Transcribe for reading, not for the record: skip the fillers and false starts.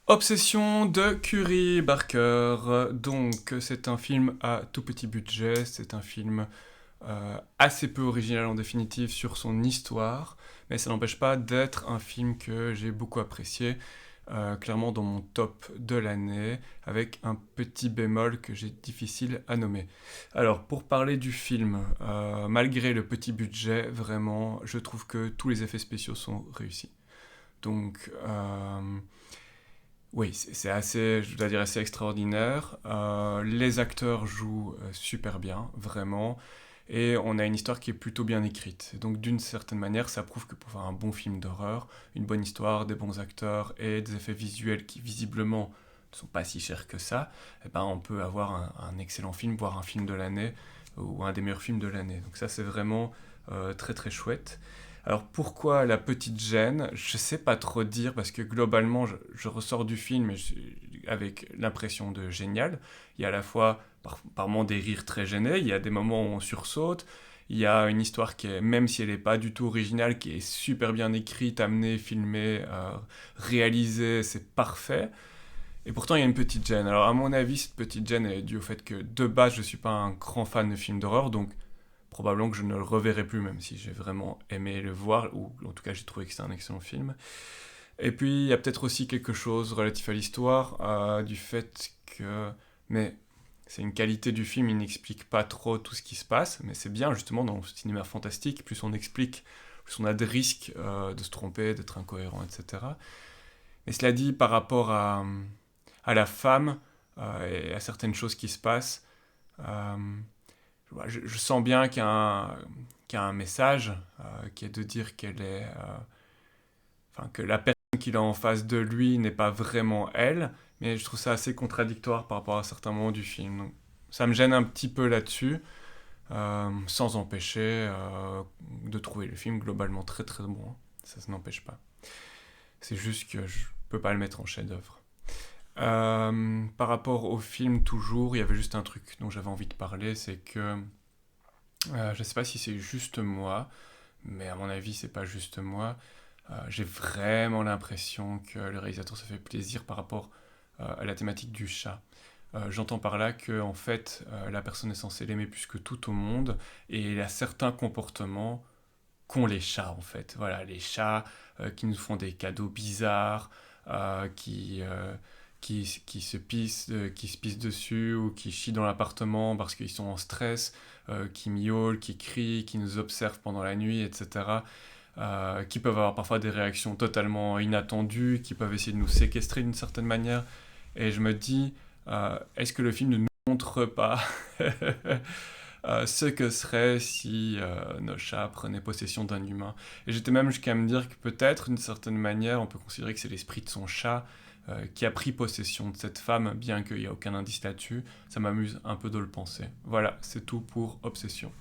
Obsession de Curie Barker. Donc, c'est un film à tout petit budget. C'est un film assez peu original en définitive sur son histoire. Mais ça n'empêche pas d'être un film que j'ai beaucoup apprécié. Clairement dans mon top de l'année, avec un petit bémol que j'ai difficile à nommer. Alors, pour parler du film, malgré le petit budget, vraiment, je trouve que tous les effets spéciaux sont réussis. Donc, oui, c'est assez, je dois dire, assez extraordinaire. Les acteurs jouent super bien, vraiment. Et on a une histoire qui est plutôt bien écrite. Donc d'une certaine manière, ça prouve que pour faire un bon film d'horreur, une bonne histoire, des bons acteurs et des effets visuels qui visiblement ne sont pas si chers que ça, eh ben, on peut avoir un excellent film, voire un film de l'année, ou un des meilleurs films de l'année. Donc ça, c'est vraiment très très chouette. Alors pourquoi la petite gêne? Je sais pas trop dire parce que globalement je ressors du film avec l'impression de génial. Il y a à la fois par moments des rires très gênés, il y a des moments où on sursaute, il y a une histoire qui est, même si elle n'est pas du tout originale, qui est super bien écrite, amenée, filmée, réalisée, c'est parfait. Et pourtant il y a une petite gêne. Alors à mon avis cette petite gêne est due au fait que de base je suis pas un grand fan de films d'horreur, donc probablement que je ne le reverrai plus, même si j'ai vraiment aimé le voir, ou en tout cas j'ai trouvé que c'était un excellent film. Et puis il y a peut-être aussi quelque chose relatif à l'histoire, du fait que... Mais c'est une qualité du film, il n'explique pas trop tout ce qui se passe, mais c'est bien justement dans le cinéma fantastique, plus on explique, plus on a des risques de se tromper, d'être incohérent, etc. Mais cela dit, par rapport à la femme et à certaines choses qui se passent, euh, je sens bien qu'il y a un message qui est de dire qu'elle est, enfin que la personne qu'il a en face de lui n'est pas vraiment elle, mais je trouve ça assez contradictoire par rapport à certains moments du film. Donc, ça me gêne un petit peu là-dessus, sans empêcher de trouver le film globalement très très bon. Hein. Ça n'empêche pas. C'est juste que je peux pas le mettre en chef-d'œuvre. Par rapport au film, toujours, il y avait juste un truc dont j'avais envie de parler, c'est que je ne sais pas si c'est juste moi, mais à mon avis, c'est pas juste moi. J'ai vraiment l'impression que le réalisateur se fait plaisir par rapport à la thématique du chat. J'entends par là que en fait, la personne est censée l'aimer plus que tout au monde, et il y a certains comportements qu'ont les chats en fait. Voilà, les chats qui nous font des cadeaux bizarres, euh, qui, euh, qui se pissent dessus ou qui chient dans l'appartement parce qu'ils sont en stress, qui miaulent, qui crient, qui nous observent pendant la nuit, etc. Qui peuvent avoir parfois des réactions totalement inattendues, qui peuvent essayer de nous séquestrer d'une certaine manière. Et je me dis, est-ce que le film ne nous montre pas ce que serait si nos chats prenaient possession d'un humain? Et j'étais même jusqu'à me dire que peut-être, d'une certaine manière, on peut considérer que c'est l'esprit de son chat qui a pris possession de cette femme, bien qu'il n'y a aucun indice là-dessus. Ça m'amuse un peu de le penser. Voilà, c'est tout pour Obsession.